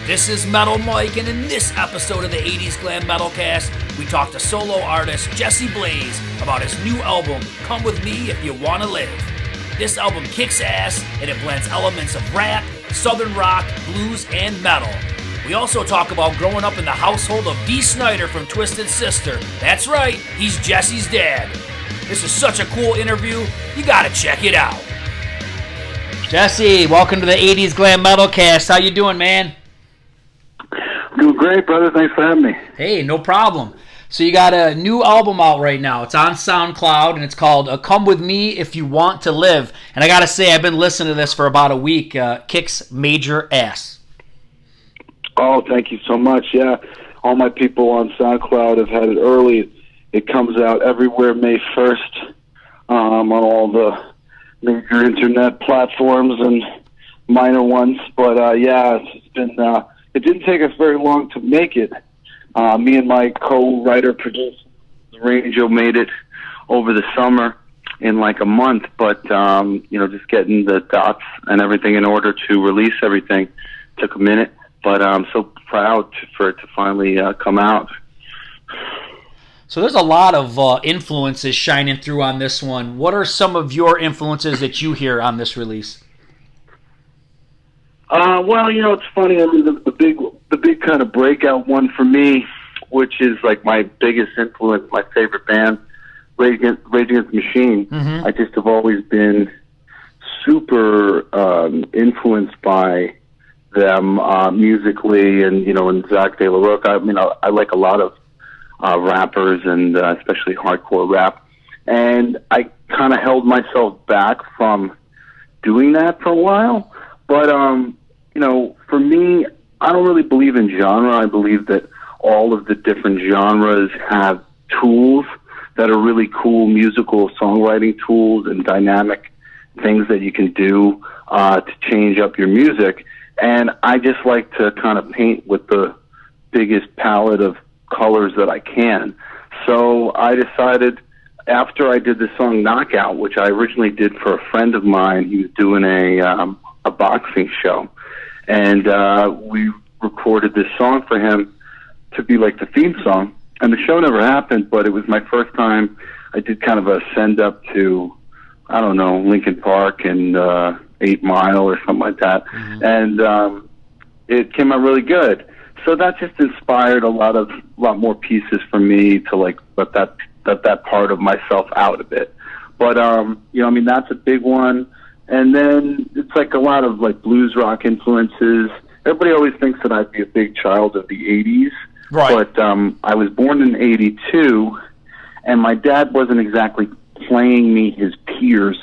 This is Metal Mike, and in this episode of the 80's Glam Metalcast, we talk to solo artist Jesse Blaze about his new album, Come With Me If You Wanna Live. This album kicks ass, and it blends elements of rap, southern rock, blues, and metal. We also talk about growing up in the household of Dee Snider from Twisted Sister. That's right, he's Jesse's dad. This is such a cool interview, you gotta check it out. Jesse, welcome to the 80's Glam Metalcast. How you doing, man? Doing great, brother. Thanks for having me. Hey, no problem. So you got a new album out right now. It's on SoundCloud, and it's called Come With Me If You Want to Live. And I got to say, I've been listening to this for about a week. Kicks major ass. Oh, thank you so much. Yeah, all my people on SoundCloud have had it early. It comes out everywhere May 1st on all the major internet platforms and minor ones. But, yeah, it's been... It didn't take us very long to make it. Me and my co-writer, producer, Ranjo, made it over the summer in like a month. But, just getting the dots and everything in order to release everything took a minute. But I'm so proud for it to finally come out. So there's a lot of influences shining through on this one. What are some of your influences that you hear on this release? Well, it's funny. I mean, the big kind of breakout one for me, which is like my biggest influence, my favorite band, Rage Against the Machine. Mm-hmm. I just have always been super influenced by them musically, and and Zach De La Rocha. I mean, I like a lot of rappers, and especially hardcore rap, and I kind of held myself back from doing that for a while. But, for me, I don't really believe in genre. I believe that all of the different genres have tools that are really cool musical songwriting tools and dynamic things that you can do to change up your music. And I just like to kind of paint with the biggest palette of colors that I can. So I decided after I did the song Knockout, which I originally did for a friend of mine, he was doing a boxing show, and we recorded this song for him to be like the theme song, and the show never happened, but it was my first time I did kind of a send up to, I don't know, Lincoln Park and 8 Mile or something like that. Mm-hmm. And it came out really good. So that just inspired a lot more pieces for me to like let that part of myself out a bit. But that's a big one. And then it's like a lot of like blues rock influences. Everybody always thinks that I'd be a big child of the 80's. Right. But I was born in 82, and my dad wasn't exactly playing me his peers.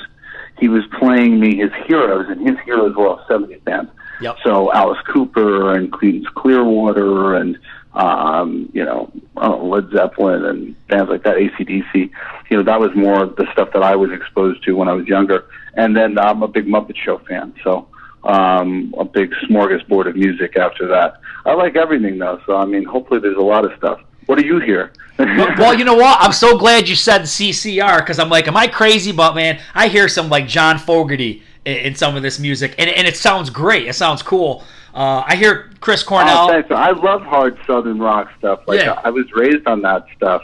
He was playing me his heroes, and his heroes were all 70s bands. Yep. So Alice Cooper and Creedence Clearwater and Led Zeppelin and bands like that, AC/DC. That was more the stuff that I was exposed to when I was younger. And then I'm a big Muppet Show fan, so a big smorgasbord of music after that. I like everything, though, so, hopefully there's a lot of stuff. What do you hear? Well, you know what? I'm so glad you said CCR, because I'm like, am I crazy? But, man, I hear some, like, John Fogerty in some of this music, and it sounds great. It sounds cool. I hear Chris Cornell. Oh, thanks. I love hard Southern rock stuff. I was raised on that stuff,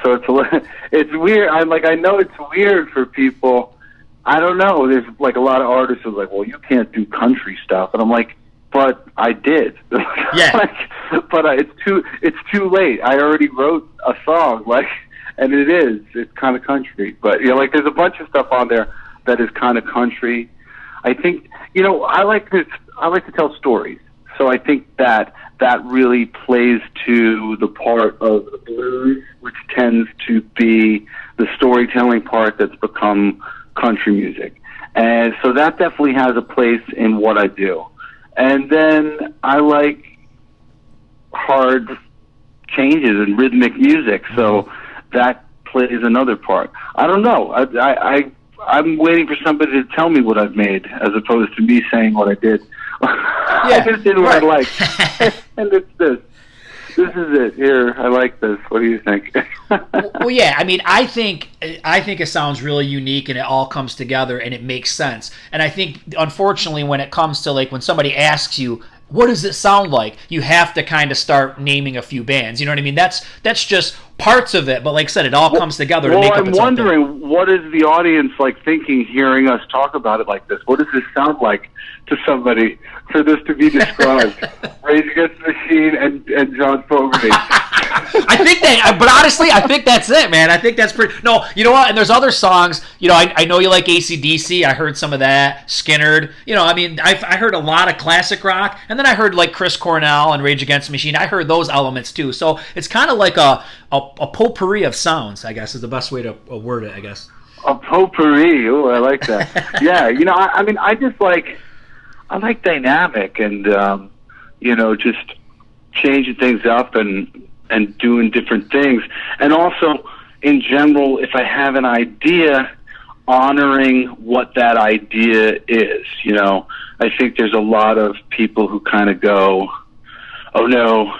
so it's weird. I know it's weird for people. I don't know. There's like a lot of artists who are like, well, you can't do country stuff, and I'm like, but I did. Yeah. But it's too late. I already wrote a song, and it's kind of country. But there's a bunch of stuff on there that is kind of country. I think I like to tell stories, so I think that really plays to the part of the blues, which tends to be the storytelling part that's become country music. And so that definitely has a place in what I do. And then I like hard changes in rhythmic music, so that plays another part. I don't know. I'm waiting for somebody to tell me what I've made, as opposed to me saying what I did. Yeah, I just did what I liked, and it's this. This is it. Here, I like this. What do you think? Well, yeah. I think it sounds really unique, and it all comes together, and it makes sense. And I think, unfortunately, when it comes to like when somebody asks you, what does it sound like? You have to kind of start naming a few bands. You know what I mean? That's just parts of it, but like I said, it all comes together to make up its own thing. I'm wondering, what is the audience like thinking, hearing us talk about it like this? What does this sound like to somebody for this to be described? Rage Against the Machine and John Fogerty. I think but honestly, I think that's it, man. I think that's pretty. No, you know what? And there's other songs. You know, I know you like AC/DC. I heard some of that. Skinnerd. You know, I mean, I heard a lot of classic rock, and then I heard like Chris Cornell and Rage Against the Machine. I heard those elements too. So it's kind of like a potpourri of sounds, I guess, is the best way to word it, I guess. A potpourri. Oh, I like that. Yeah, you know, I mean, I like dynamic and, you know, just changing things up and doing different things. And also, in general, if I have an idea, honoring what that idea is. You know, I think there's a lot of people who kind of go, oh no,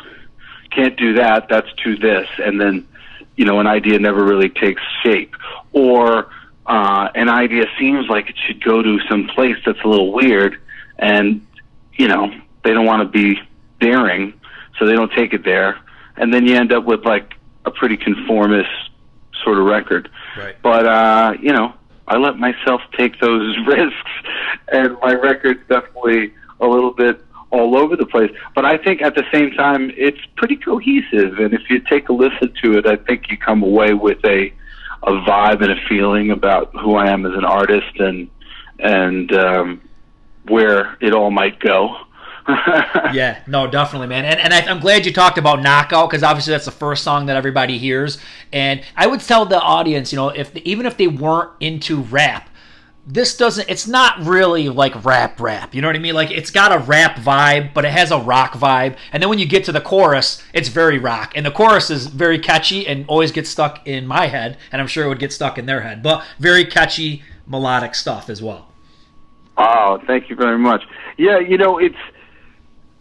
can't do that, that's too this, and then, you know, an idea never really takes shape. Or an idea seems like it should go to some place that's a little weird, and, you know, they don't want to be daring, so they don't take it there. And then you end up with, like, a pretty conformist sort of record. Right. But, you know, I let myself take those risks, and my record's definitely a little bit all over the place. But I think at the same time, it's pretty cohesive, and if you take a listen to it, I think you come away with a vibe and a feeling about who I am as an artist and where it all might go. Yeah, no, definitely, man. And I'm glad you talked about Knockout, because obviously that's the first song that everybody hears. And I would tell the audience, you know, even if they weren't into rap, it's not really like rap, you know what I mean? Like, it's got a rap vibe, but it has a rock vibe. And then when you get to the chorus, it's very rock. And the chorus is very catchy and always gets stuck in my head, and I'm sure it would get stuck in their head. But very catchy, melodic stuff as well. Oh, thank you very much. Yeah, you know,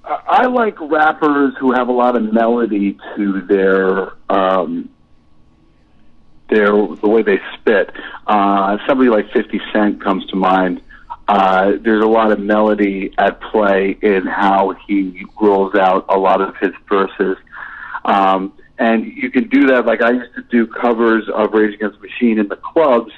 I like rappers who have a lot of melody to the way they spit. Somebody like 50 Cent comes to mind. There's a lot of melody at play in how he rolls out a lot of his verses. And you can do that. Like, I used to do covers of Rage Against the Machine in the clubs,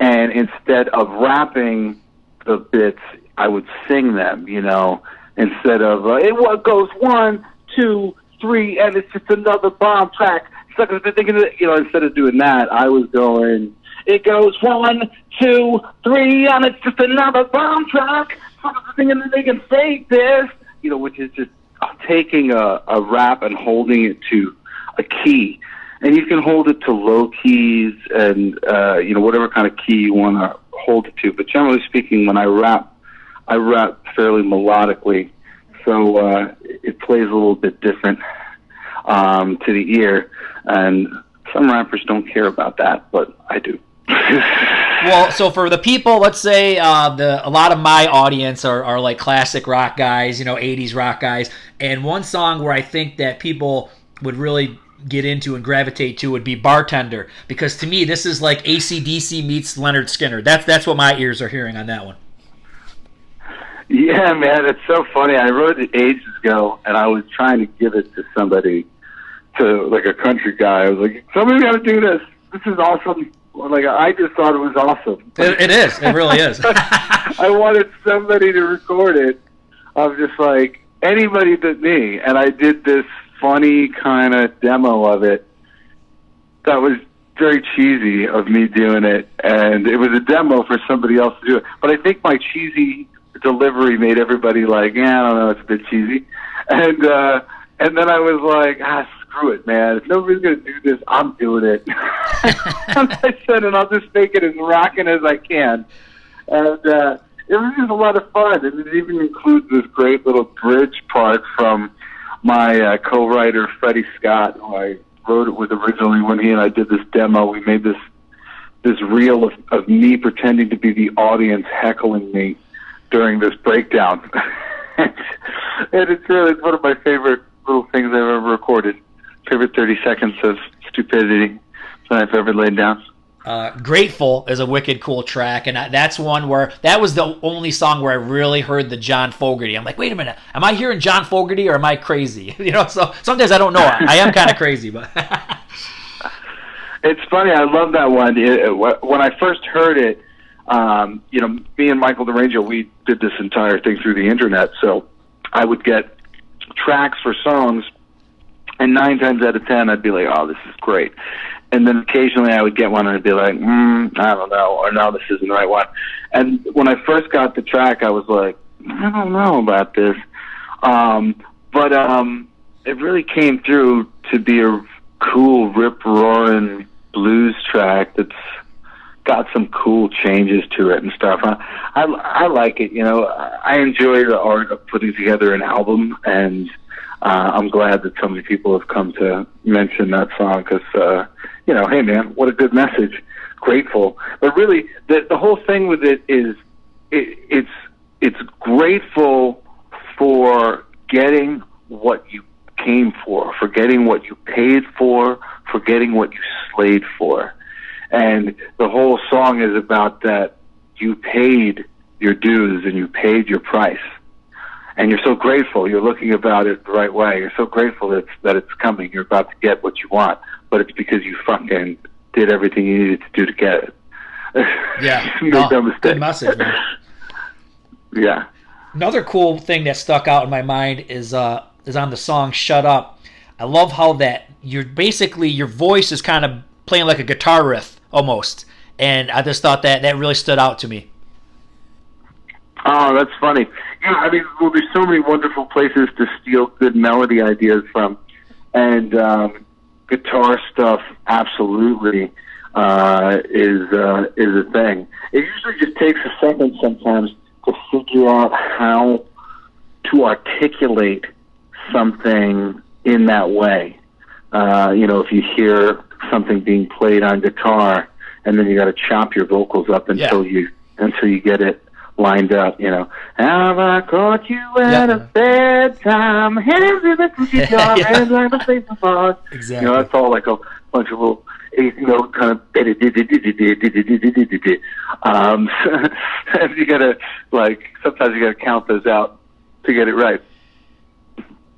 and instead of rapping the bits, I would sing them, you know, instead of, it goes 1, 2, 3, and it's just another bomb track. You know, instead of doing that, I was going, it goes 1, 2, 3, and it's just another bomb track. And they can fake this, you know, which is just taking a rap and holding it to a key. And you can hold it to low keys and, you know, whatever kind of key you want to hold it to. But generally speaking, when I rap fairly melodically, so it plays a little bit different to the ear, and some rappers don't care about that, but I do. Well, so for the people, let's say a lot of my audience are like classic rock guys, you know, 80s rock guys, and one song where I think that people would really get into and gravitate to would be Bartender, because to me this is like AC/DC meets Leonard Skinner. That's what my ears are hearing on that one. Yeah, man, it's so funny. I wrote it ages ago, and I was trying to give it to somebody, to like a country guy. I was like, somebody got to do this. This is awesome. Like, I just thought it was awesome. It is. It really is. I wanted somebody to record it. I was just like, anybody but me. And I did this funny kind of demo of it that was very cheesy of me doing it. And it was a demo for somebody else to do it. But I think my cheesy delivery made everybody like, yeah, I don't know, it's a bit cheesy. And then I was like, screw it, man. If nobody's going to do this, I'm doing it. And I said, and I'll just make it as rocking as I can. And it was just a lot of fun. And it even includes this great little bridge part from my co-writer, Freddie Scott, who I wrote it with originally when he and I did this demo. We made this reel of me pretending to be the audience heckling me during this breakdown. And it's one of my favorite little things I've ever recorded. Favorite 30 seconds of stupidity that I've ever laid down. Grateful is a wicked cool track, and that's one where that was the only song where I really heard the John Fogerty. I'm like, wait a minute, am I hearing John Fogerty or am I crazy? So sometimes I don't know. I am kind of crazy, but it's funny. I love that one. When I first heard it, me and Michael the Ranger, we did this entire thing through the internet, so I would get tracks for songs, and 9 times out of 10, I'd be like, oh, this is great. And then occasionally I would get one and I'd be like, I don't know, or no, this isn't the right one. And when I first got the track, I was like, I don't know about this. But it really came through to be a cool, rip-roaring blues track that's got some cool changes to it and stuff. I like it, I enjoy the art of putting together an album, and I'm glad that so many people have come to mention that song because, hey man, what a good message. Grateful. But really, the whole thing with it is it's grateful for getting what you came for getting what you paid for getting what you slaved for. And the whole song is about that you paid your dues and you paid your price. And you're so grateful. You're looking about it the right way. You're so grateful that it's coming. You're about to get what you want. But it's because you fucking did everything you needed to do to get it. Yeah. No mistake. Good message, man. Yeah. Another cool thing that stuck out in my mind is on the song Shut Up. I love how that your voice is kind of playing like a guitar riff almost. And I just thought that really stood out to me. Oh, that's funny. Yeah, there's so many wonderful places to steal good melody ideas from, and guitar stuff absolutely is a thing. It usually just takes a second sometimes to figure out how to articulate something in that way. If you hear something being played on guitar, and then you got to chop your vocals up until you get it lined up, Have I caught you at a bad time? Hands in the guitar, hands like a face of bars. Exactly. That's all like a bunch of little eighth note kind of. You gotta sometimes you gotta count those out to get it right.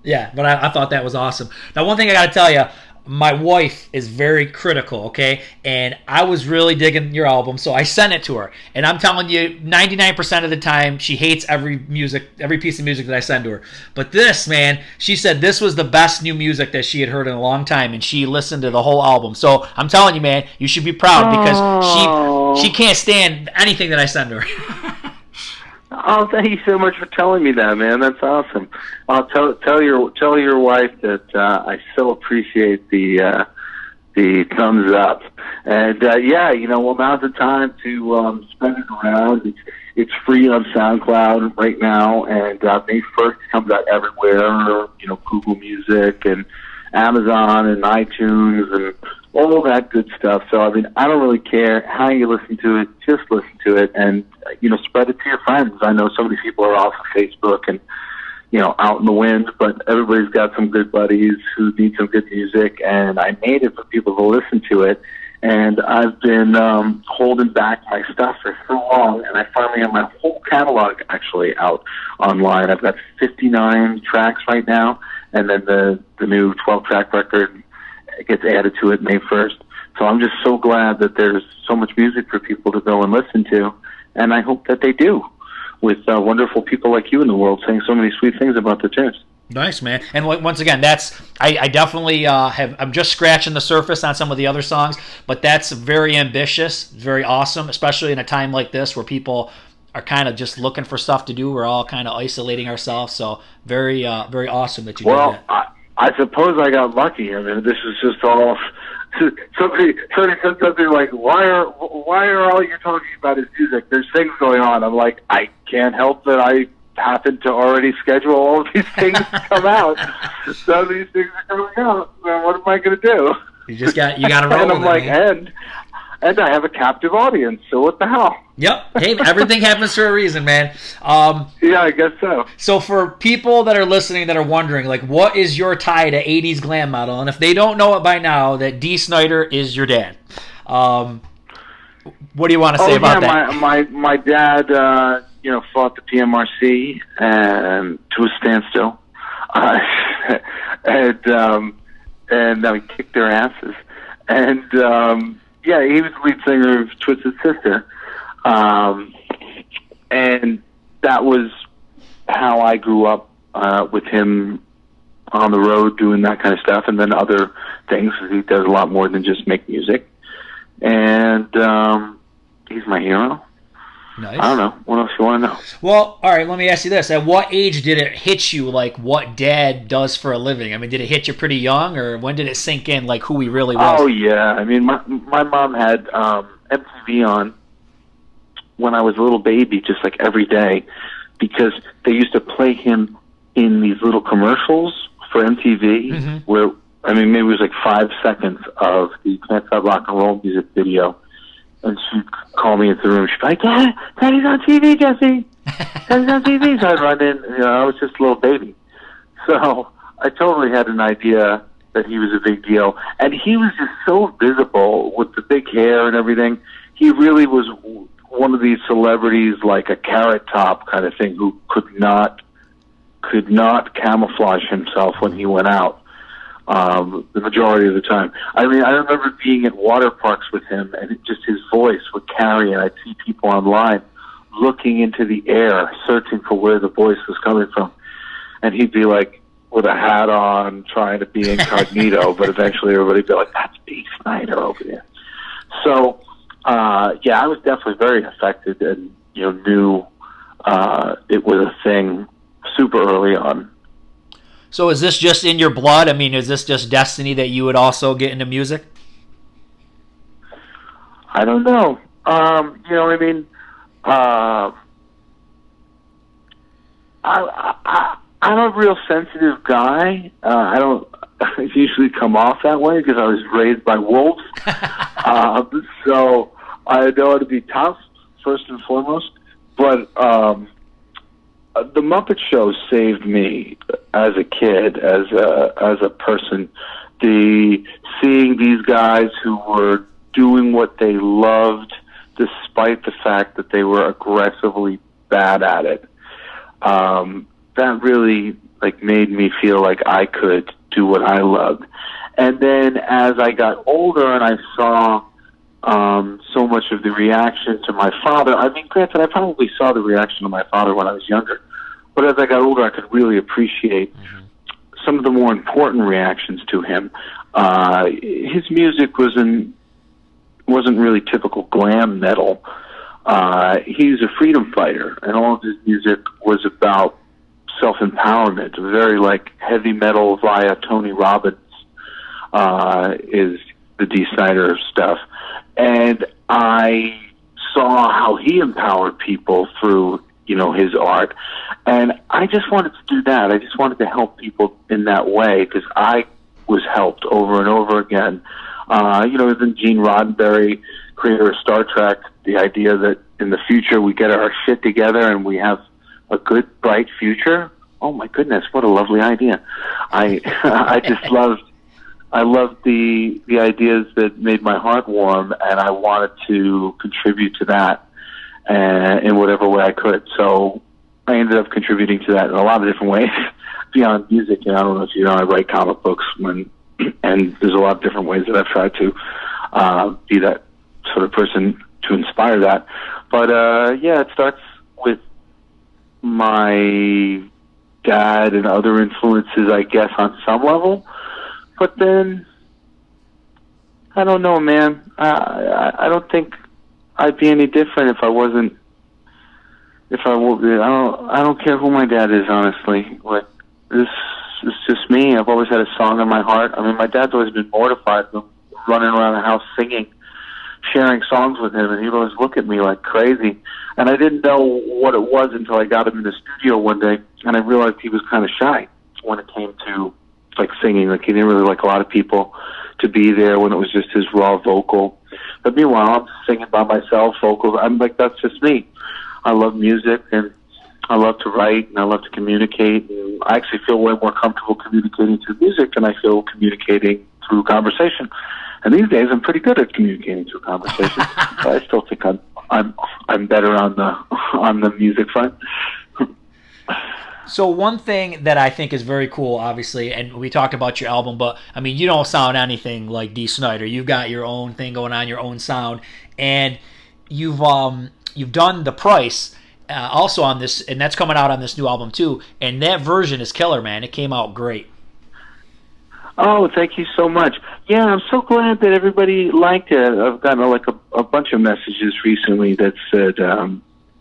Yeah, but I thought that was awesome. Now, one thing I gotta tell you. My wife is very critical, okay? And I was really digging your album, so I sent it to her. And I'm telling you, 99% of the time, she hates every piece of music that I send to her. But this, man, she said this was the best new music that she had heard in a long time, and she listened to the whole album. So I'm telling you, man, you should be proud because she can't stand anything that I send her. Oh, thank you so much for telling me that, man. That's awesome. I'll tell your wife that I so appreciate the thumbs up. And now's the time to spread it around. It's free on SoundCloud right now, and May 1st comes out everywhere. Google Music and Amazon and iTunes and all that good stuff. So I don't really care how you listen to it. Just listen to it and spread it to your friends. I know so many people are off of Facebook and out in the wind, but everybody's got some good buddies who need some good music, and I made it for people to listen to it. And I've been holding back my stuff for so long, and I finally have my whole catalog actually out online. I've got 59 tracks right now, and then the new 12-track record gets added to it May 1st. So I'm just so glad that there's so much music for people to go and listen to, and I hope that they do, with wonderful people like you in the world saying so many sweet things about the tunes. Nice, man. And once again, I definitely I'm just scratching the surface on some of the other songs, but that's very ambitious, very awesome, especially in a time like this where people are kind of just looking for stuff to do. We're all kind of isolating ourselves, so very awesome that you did that. Well, I suppose I got lucky. This is just all. Somebody said something like, why are all you're talking about is music? There's things going on. I'm like, I can't help that I happen to already schedule all of these things to come out. So these things are coming out. So what am I going to do? You got to roll. And I'm like, and I have a captive audience. So what the hell? Yep. Hey, everything happens for a reason, man. Yeah, I guess so. So for people that are listening that are wondering, what is your tie to 80s glam metal? And if they don't know it by now, that Dee Snider is your dad. What do you want to say about that? My dad, fought the PMRC and to a standstill, and we kicked their asses. And he was the lead singer of Twisted Sister, and that was how I grew up with him on the road doing that kind of stuff, and then other things. He does a lot more than just make music, and he's my hero. Nice. I don't know. What else you want to know? Well, all right, let me ask you this. At what age did it hit you, like, what Dad does for a living? I mean, did it hit you pretty young, or when did it sink in, like, who he really was? Oh, yeah. I mean, my mom had MTV on when I was a little baby, just, like, every day, because they used to play him in these little commercials for MTV, where, I mean, maybe it was, like, 5 seconds of the Can't Stop Rock and Roll music video. And she'd call me into the room. She'd be like, Daddy's on TV, Jesse. Daddy's on TV. So I'd run in. I was just a little baby. So I totally had an idea that he was a big deal. And he was just so visible with the big hair and everything. He really was one of these celebrities, like a Carrot Top kind of thing, who could not camouflage himself when he went out. The majority of the time. I mean, I remember being at water parks with him, and just his voice would carry, and I'd see people online looking into the air, searching for where the voice was coming from. And he'd be like, with a hat on, trying to be incognito, but eventually everybody would be like, that's Dee Snider over there. So, I was definitely very affected and, knew it was a thing super early on. So is this just in your blood? I mean, is this just destiny that you would also get into music? I don't know. I'm a real sensitive guy. I don't usually come off that way because I was raised by wolves. So I know how to be tough, first and foremost. But the Muppet Show saved me as a kid, as a person. Seeing these guys who were doing what they loved, despite the fact that they were aggressively bad at it, that really made me feel like I could do what I loved. And then as I got older and I saw so much of the reaction to my father, I mean, granted, I probably saw the reaction to my father when I was younger. But as I got older, I could really appreciate some of the more important reactions to him. His music wasn't really typical glam metal. He's a freedom fighter, and all of his music was about self-empowerment. Very heavy metal via Tony Robbins is the Dee Snider stuff. And I saw how he empowered people through his art. And I just wanted to do that. I just wanted to help people in that way because I was helped over and over again. Even Gene Roddenberry, creator of Star Trek, the idea that in the future we get our shit together and we have a good, bright future. Oh my goodness, what a lovely idea. I just loved the ideas that made my heart warm, and I wanted to contribute to that in whatever way I could. So I ended up contributing to that in a lot of different ways beyond music. I don't know if you know, I write comic books and there's a lot of different ways that I've tried to be that sort of person to inspire that. But it starts with my dad and other influences, I guess, on some level. But then, I don't know, man. I don't think I'd be any different if I wasn't. I don't care who my dad is, honestly. This is just me. I've always had a song in my heart. I mean, my dad's always been mortified running around the house singing, sharing songs with him, and he'd always look at me like crazy. And I didn't know what it was until I got him in the studio one day, and I realized he was kind of shy when it came to singing. He didn't really like a lot of people to be there when it was just his raw vocal. But meanwhile, I'm singing by myself, vocals. I'm that's just me. I love music, and I love to write, and I love to communicate. And I actually feel way more comfortable communicating through music than I feel communicating through conversation. And these days, I'm pretty good at communicating through conversation. But I still think I'm better on the music front. So one thing that I think is very cool, obviously, and we talked about your album, but I mean, you don't sound anything like Dee Snider. You've got your own thing going on, your own sound, and you've done The Price also on this, and that's coming out on this new album too. And that version is killer, man. It came out great. Oh, thank you so much. Yeah, I'm so glad that everybody liked it. I've gotten like a bunch of messages recently that said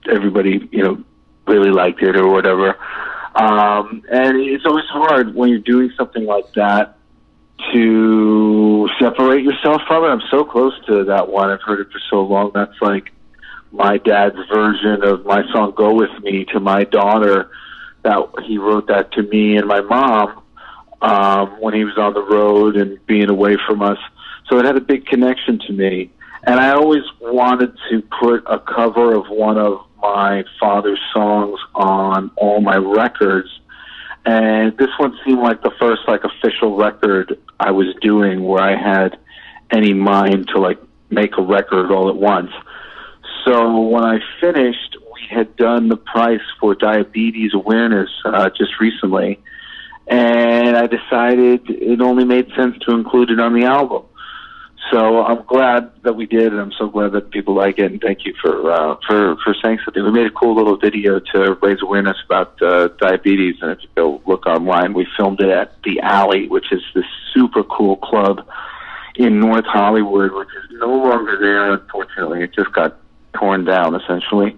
everybody, really liked it or whatever. And it's always hard when you're doing something like that to separate yourself from it. I'm so close to that one. I've heard it for so long. That's like my dad's version of my song "Go With Me" to my daughter. That he wrote that to me and my mom when he was on the road and being away from us. So it had a big connection to me. And I always wanted to put a cover of one of my father's songs on all my records. And this one seemed like the first official record I was doing where I had any mind to make a record all at once. So when I finished, we had done the price for diabetes awareness just recently. And I decided it only made sense to include it on the album. So I'm glad that we did, and I'm so glad that people like it. And thank you for saying something. We made a cool little video to raise awareness about diabetes, and if you go look online, we filmed it at The Alley, which is this super cool club in North Hollywood, which is no longer there, unfortunately. It just got torn down, essentially.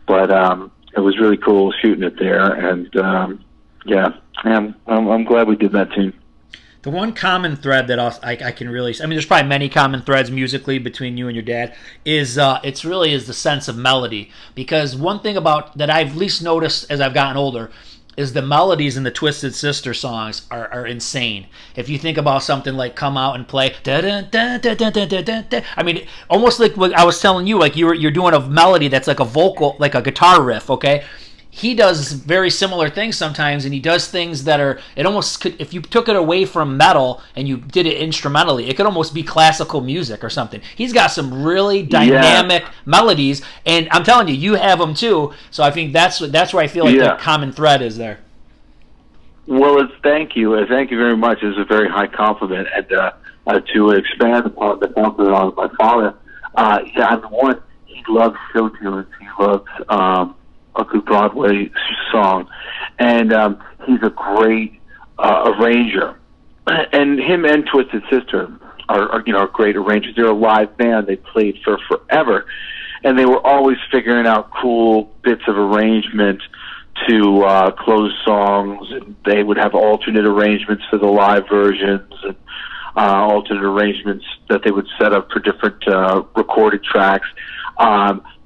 But it was really cool shooting it there, and I'm glad we did that too. The one common thread that I can really, I mean, there's probably many common threads musically between you and your dad, is it's really is the sense of melody. Because one thing about that I've least noticed as I've gotten older is the melodies in the Twisted Sister songs are insane. If you think about something like "Come Out and Play," I mean, almost like what I was telling you, like you're doing a melody that's like a vocal, like a guitar riff, okay? He does very similar things sometimes, and he does things that are, it almost could, if you took it away from metal and you did it instrumentally, it could almost be classical music or something. He's got some really dynamic melodies, and I'm telling you, you have them too, so I think that's where I feel like the common thread is there. Well, thank you. Thank you very much. It's a very high compliment. And to expand upon the compliment on my father, one, he loves show tunes. He loves a good Broadway song, and he's a great arranger. And him and Twisted Sister are great arrangers. They're a live band. They played for forever, and they were always figuring out cool bits of arrangement to close songs, and they would have alternate arrangements for the live versions, and alternate arrangements that they would set up for different recorded tracks.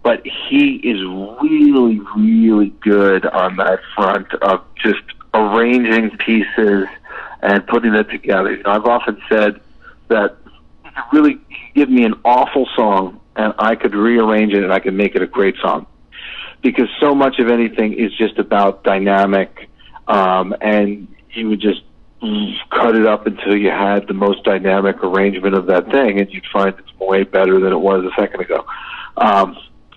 But he is really, really good on that front of just arranging pieces and putting it together. I've often said that he could really give me an awful song, and I could rearrange it, and I could make it a great song. Because so much of anything is just about dynamic, and you would just cut it up until you had the most dynamic arrangement of that thing, and you'd find it's way better than it was a second ago.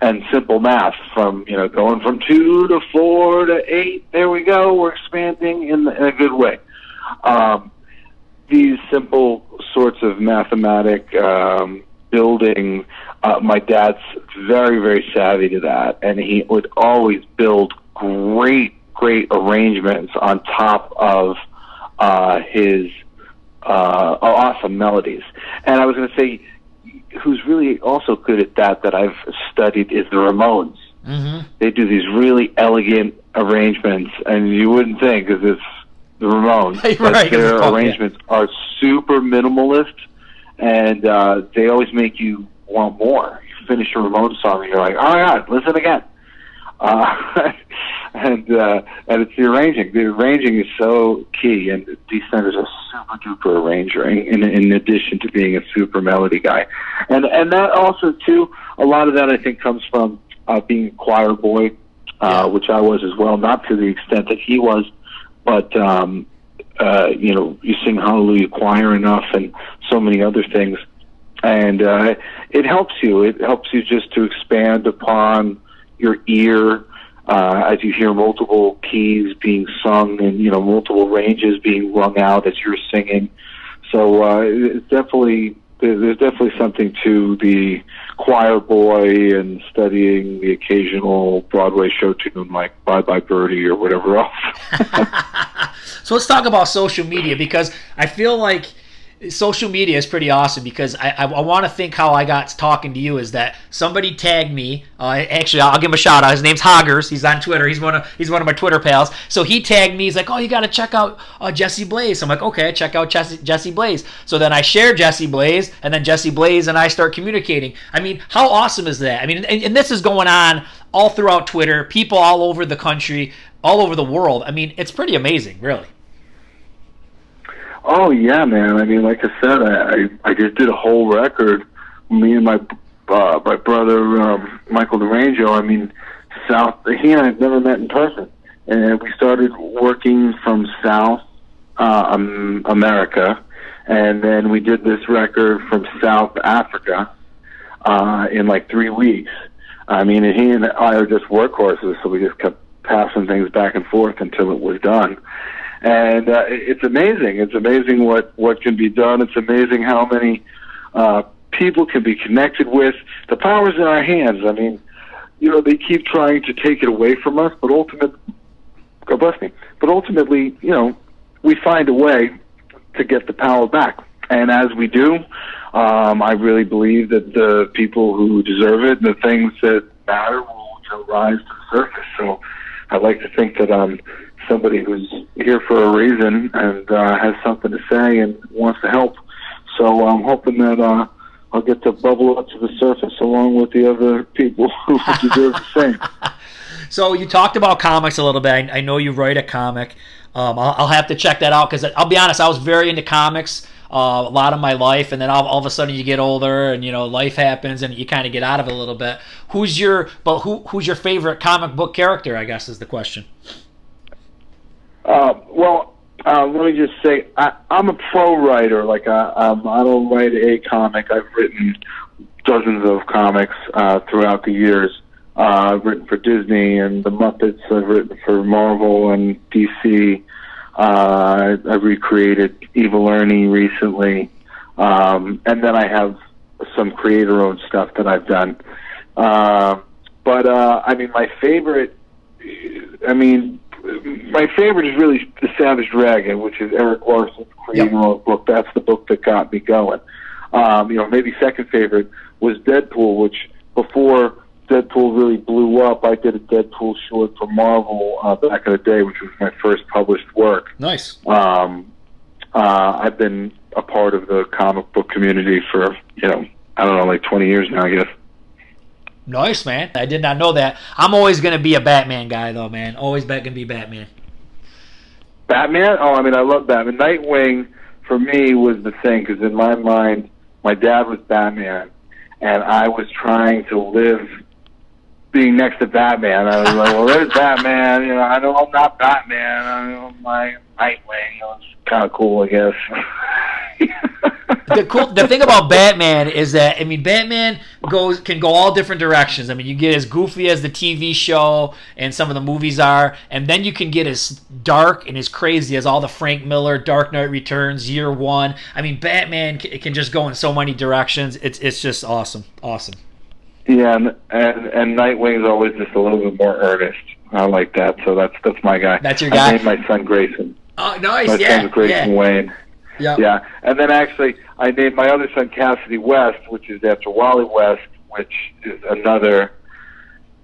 And simple math from, going from 2 to 4 to 8, there we go, we're expanding in a good way. These simple sorts of mathematic building, my dad's very, very savvy to that, and he would always build great arrangements on top of his awesome melodies. And I was going to say, who's really also good at that I've studied is the Ramones. Mm-hmm. They do these really elegant arrangements, and you wouldn't think, because it's the Ramones, but their arrangements are super minimalist, and they always make you want more. You finish a Ramones song, and you're like, oh my God, listen again. And it's the arranging. The arranging is so key, and Dee Snider's a super duper arranger, in addition to being a super melody guy. And that also too, a lot of that I think comes from being a choir boy, which I was as well, not to the extent that he was, but you sing Hallelujah Choir enough, and so many other things And it helps you. It helps you just to expand upon your ear as you hear multiple keys being sung and, you know, multiple ranges being rung out as you're singing. So it's definitely, there's definitely something to the choir boy and studying the occasional Broadway show tune like Bye Bye Birdie or whatever else. So let's talk about social media, because I feel like social media is pretty awesome, because I want to think how I got talking to you is that somebody tagged me. Actually, I'll give him a shout out. His name's Hoggers. He's on Twitter. He's one of my Twitter pals. So he tagged me. He's like, "Oh, you got to check out Jesse Blaze." I'm like, "Okay, check out Jesse Blaze." So then I share Jesse Blaze, and then Jesse Blaze and I start communicating. I mean, how awesome is that? I mean, and this is going on all throughout Twitter. People all over the country, all over the world. I mean, it's pretty amazing, really. Oh yeah, man. I mean, like I said, I just did a whole record. Me and my brother Michael DeRangio. I mean, he and I've never met in person, and we started working from South America, and then we did this record from South Africa in like 3 weeks. I mean, and he and I are just workhorses, so we just kept passing things back and forth until it was done. And it's amazing. It's amazing what can be done. It's amazing how many people can be connected with. The power's in our hands. I mean, you know, they keep trying to take it away from us, but ultimately, God bless me, but ultimately, you know, we find a way to get the power back. And as we do, I really believe that the people who deserve it and the things that matter will, you know, rise to the surface. So I'd like to think that I'm somebody who's here for a reason and has something to say and wants to help. So I'm hoping that I'll get to bubble up to the surface along with the other people who deserve the same. So you talked about comics a little bit. I know you write a comic. I'll have to check that out, because I'll be honest, I was very into comics a lot of my life, and then all of a sudden you get older and, you know, life happens and you kind of get out of it a little bit. Who's your favorite comic book character, I guess, is the question. Let me just say, I'm a pro writer. Like, I don't write a comic. I've written dozens of comics throughout the years. I've written for Disney and the Muppets. I've written for Marvel and DC. I recreated Evil Ernie recently. And then I have some creator-owned stuff that I've done. I mean, my favorite is really The Savage Dragon, which is Eric Larson's creator-owned book. That's the book that got me going. You know, maybe second favorite was Deadpool, which before Deadpool really blew up, I did a Deadpool short for Marvel back in the day, which was my first published work. Nice. I've been a part of the comic book community for, you know, I don't know, like 20 years now, I guess. Nice, man. I did not know that. I'm always going to be a Batman guy, though, man. Always going to be Batman. Batman? Oh, I mean, I love Batman. Nightwing, for me, was the thing, because in my mind, my dad was Batman, and I was trying to live being next to Batman. I was like, well, there's Batman. You know, I know I'm not Batman. I know my Nightwing. It was kind of cool, I guess. The thing about Batman is that, I mean, Batman can go all different directions. I mean, you get as goofy as the TV show and some of the movies are, and then you can get as dark and as crazy as all the Frank Miller, Dark Knight Returns, Year One. I mean, Batman can just go in so many directions. It's just awesome. Yeah, and Nightwing's always just a little bit more earnest. I like that, so that's my guy. That's your guy? I named my son Grayson. Oh, nice, my son's Grayson Wayne. Yep. Yeah, and then actually I named my other son Cassidy West, which is after Wally West, which is another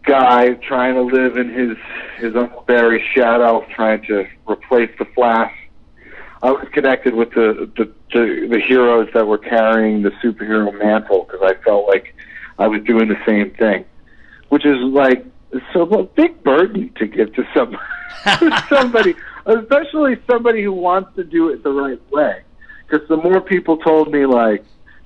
guy trying to live in his Uncle Barry's shadow, trying to replace the Flash. I was connected with the heroes that were carrying the superhero mantle, because I felt like I was doing the same thing, which is like so a big burden to give to somebody, especially somebody who wants to do it the right way. Because the more people told me, like,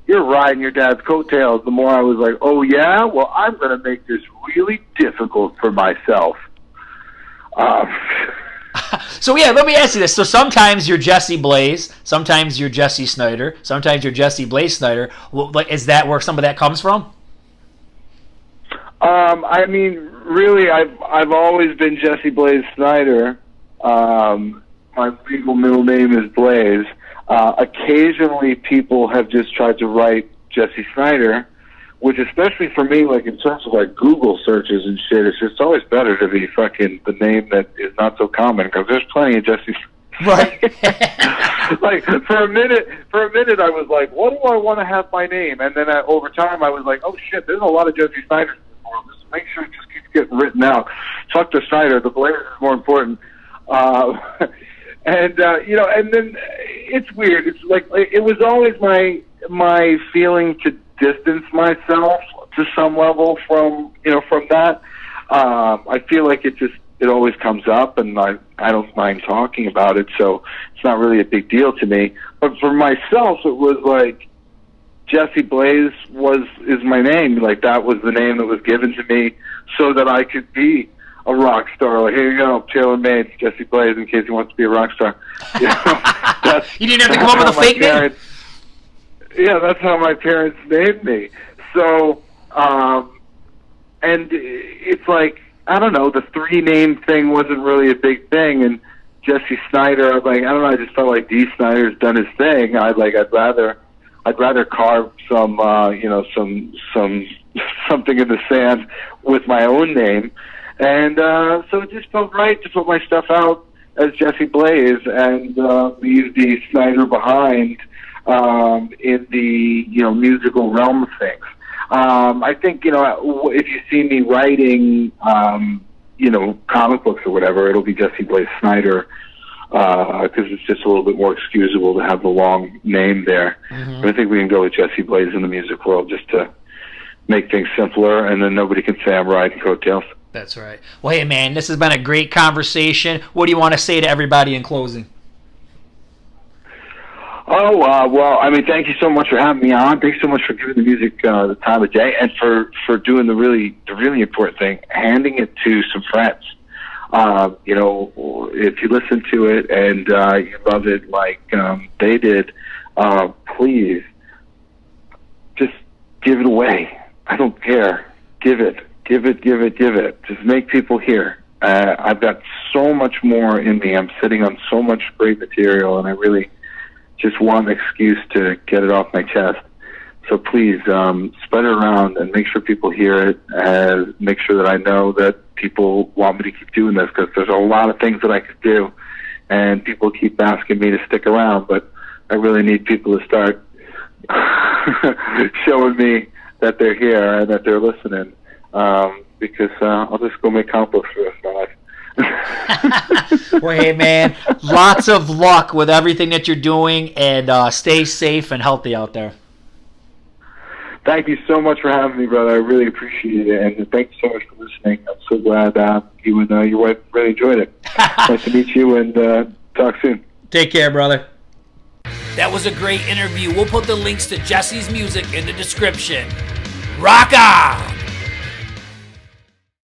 you're riding your dad's coattails, the more I was like, oh yeah, well, I'm going to make this really difficult for myself. So yeah, let me ask you this. So sometimes you're Jesse Blaze, sometimes you're Jesse Snider, sometimes you're Jesse Blaze Snider. Well, like, is that where some of that comes from? I mean, really, I've always been Jesse Blaze Snider. My legal middle name is Blaze. Occasionally, people have just tried to write Jesse Snider, which, especially for me, like in terms of like Google searches and shit, it's just always better to be fucking the name that is not so common, because there's plenty of Jesse. Right. Like for a minute, I was like, what do I want to have my name? And then over time, I was like, oh shit, there's a lot of Jesse Sniders in the world. Just make sure it just keeps getting written out. Fuck the Snider, the Blaze is more important. And then it's weird. It's like it was always my feeling to distance myself to some level from that. I feel like it always comes up, and I don't mind talking about it, so it's not really a big deal to me. But for myself, it was like Jesse Blaze is my name. Like that was the name that was given to me so that I could be a rock star. Like, here you go, tailor made Jesse Blaze in case he wants to be a rock star. You didn't have to come up with a fake name? Yeah, that's how my parents named me. So, and it's like, I don't know, the three-name thing wasn't really a big thing, and Jesse Snider, I don't know, I just felt like Dee Snider's done his thing. I'd rather carve some something in the sand with my own name. And so it just felt right to put my stuff out as Jesse Blaze and leave the Snider behind in the musical realm of things. I think if you see me writing comic books or whatever, it'll be Jesse Blaze Snider because it's just a little bit more excusable to have the long name there. Mm-hmm. But I think we can go with Jesse Blaze in the music world just to make things simpler, and then nobody can say I'm riding coattails. That's right. Well, hey, man, this has been a great conversation. What do you want to say to everybody in closing? Oh, well, I mean, thank you so much for having me on. Thanks so much for giving the music the time of day, and for doing the really important thing, handing it to some friends. If you listen to it and you love it like they did, please just give it away. I don't care. Give it. Just make people hear. I've got so much more in me. I'm sitting on so much great material, and I really just want an excuse to get it off my chest. So please spread it around and make sure people hear it, and make sure that I know that people want me to keep doing this, because there's a lot of things that I could do, and people keep asking me to stick around, but I really need people to start showing me that they're here and that they're listening. Because I'll just go make comic books for the rest of my life. Well, hey, man, lots of luck with everything that you're doing, and stay safe and healthy out there. Thank you so much for having me, brother. I really appreciate it, and thank you so much for listening. I'm so glad you and your wife really enjoyed it. Nice to meet you, and talk soon. Take care, brother. That was a great interview. We'll put the links to Jesse's music in the description. Rock on!